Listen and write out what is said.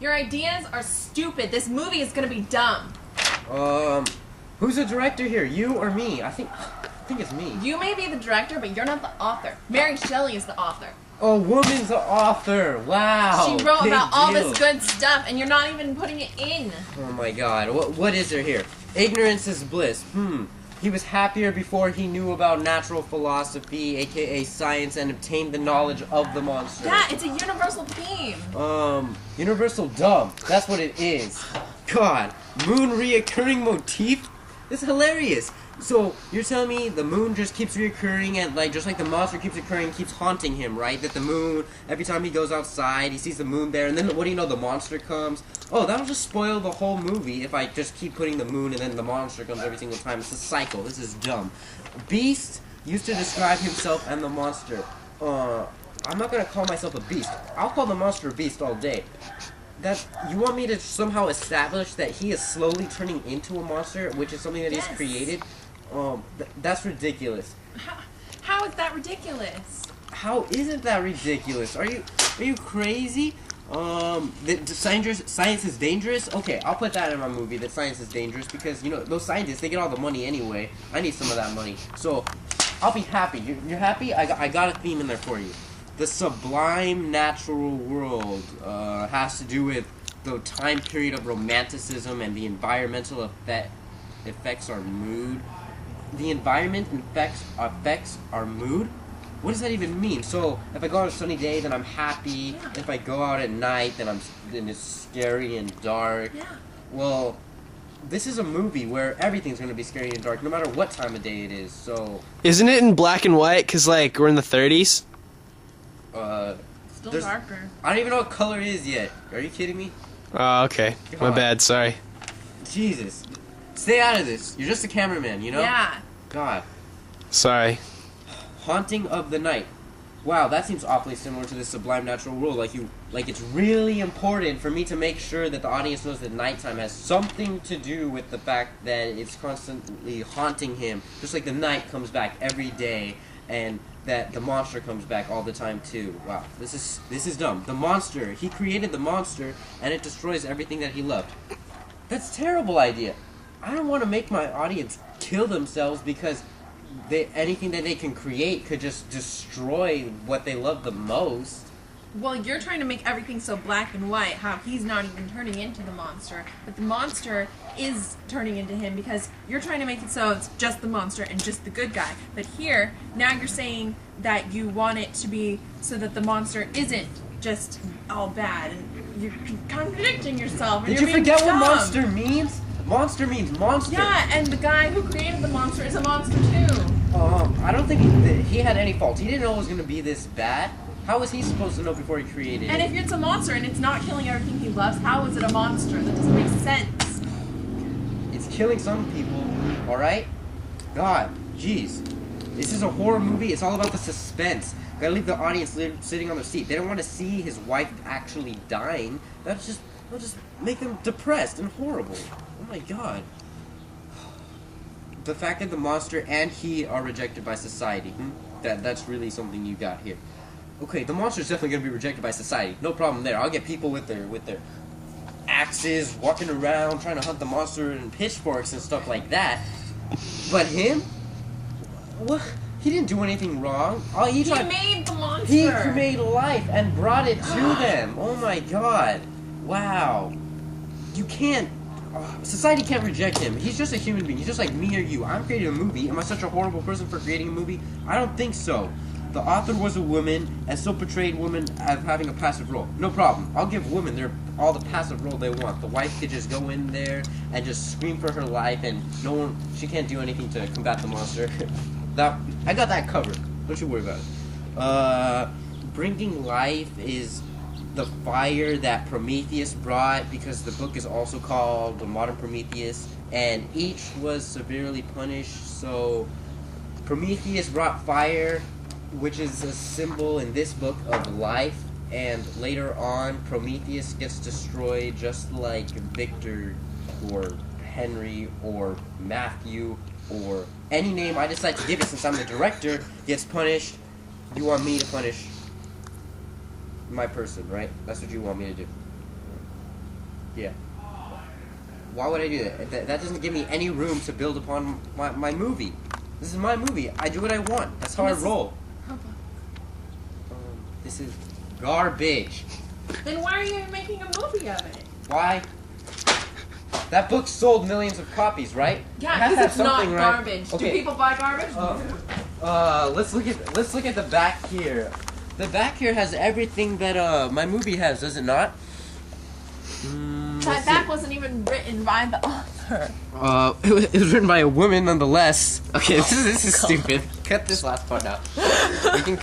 Your ideas are stupid. This movie is gonna be dumb. Who's the director here? You or me? I think it's me. You may be the director, but you're not the author. Mary Shelley is the author. A woman's the author. Wow. She wrote big about all deal. this good stuff, and you're not even putting it in. Oh my god. What is there here? Ignorance is bliss. He was happier before he knew about natural philosophy, aka science, and obtained the knowledge of the monster. Yeah, it's a universal theme. Universal dumb. That's what it is. God. Moon reoccurring motif? This is hilarious. So, you're telling me the moon just keeps reoccurring and, like, just like the monster keeps occurring, keeps haunting him, right? That the moon, every time he goes outside, he sees the moon there, and then, what do you know, the monster comes? Oh, that'll just spoil the whole movie if I just keep putting the moon and then the monster comes every single time. It's a cycle. This is dumb. Beast used to describe himself and the monster. I'm not gonna call myself a beast. I'll call the monster a beast all day. You want me to somehow establish that he is slowly turning into a monster, which is something that he's created? That's ridiculous. How is that ridiculous? How isn't that ridiculous? Are you crazy? Science is dangerous? Okay, I'll put that in my movie, that science is dangerous, because, you know, those scientists, they get all the money anyway. I need some of that money. So, I'll be happy. You're happy? I got a theme in there for you. The sublime natural world has to do with the time period of romanticism and the environmental affects our mood. The environment affects our mood? What does that even mean? So, if I go on a sunny day, then I'm happy. Yeah. If I go out at night, then it's scary and dark. Yeah. Well, this is a movie where everything's going to be scary and dark, no matter what time of day it is, so... Isn't it in black and white? Because, like, we're in the 30s? Still darker. I don't even know what color it is yet. Are you kidding me? Oh, okay. God. My bad, sorry. Jesus. Stay out of this. You're just a cameraman, you know? Yeah. God. Sorry. Haunting of the night. Wow, that seems awfully similar to the sublime natural world. Like it's really important for me to make sure that the audience knows that nighttime has something to do with the fact that it's constantly haunting him. Just like the night comes back every day, and that the monster comes back all the time too. Wow, this is dumb. The monster, he created the monster, and it destroys everything that he loved. That's a terrible idea. I don't want to make my audience kill themselves because anything that they can create could just destroy what they love the most. Well, you're trying to make everything so black and white, how he's not even turning into the monster, but the monster is turning into him because you're trying to make it so it's just the monster and just the good guy. But here, now you're saying that you want it to be so that the monster isn't just all bad, and you're contradicting yourself. And Did you forget what monster means? Monster means monster. Yeah, and the guy who created the monster is a monster too. I don't think he had any faults. He didn't know it was going to be this bad. How was he supposed to know before he created it? And if it's a monster and it's not killing everything he loves, how is it a monster? That doesn't make sense. It's killing some people, alright? God, jeez. This is a horror movie. It's all about the suspense. Gotta leave the audience sitting on their seat. They don't want to see his wife actually dying. That'll just make them depressed and horrible. Oh my god. The fact that the monster and he are rejected by society. That's really something you got here. Okay, the monster's definitely gonna be rejected by society. No problem there. I'll get people with their axes walking around trying to hunt the monster and pitchforks and stuff like that. But him? What? He didn't do anything wrong. He made the monster. He made life and brought it to them. Oh my god. Wow. You can't... society can't reject him. He's just a human being. He's just like me or you. I'm creating a movie. Am I such a horrible person for creating a movie? I don't think so. The author was a woman and still portrayed women as having a passive role. No problem. I'll give women all the passive role they want. The wife could just go in there and just scream for her life, and she can't do anything to combat the monster. I got that covered. Don't you worry about it. Bringing life is the fire that Prometheus brought, because the book is also called The Modern Prometheus, and each was severely punished. So Prometheus brought fire, which is a symbol in this book of life, and later on Prometheus gets destroyed just like Victor or Henry or Matthew or any name I decide to give it since I'm the director gets punished. You want me to punish my person, right? That's what you want me to do. Yeah. Why would I do that? That doesn't give me any room to build upon my movie. This is my movie. I do what I want. That's how I roll. This is garbage. Then why are you making a movie of it? Why? That book sold millions of copies, right? It Yeah, has to because have it's not something, right? garbage. Okay. Do people buy garbage? Let's look at the back here. The back here has everything that my movie has, does it not? That back wasn't even written by the author. It was written by a woman nonetheless. Okay, this is stupid. Cut this last part out. We can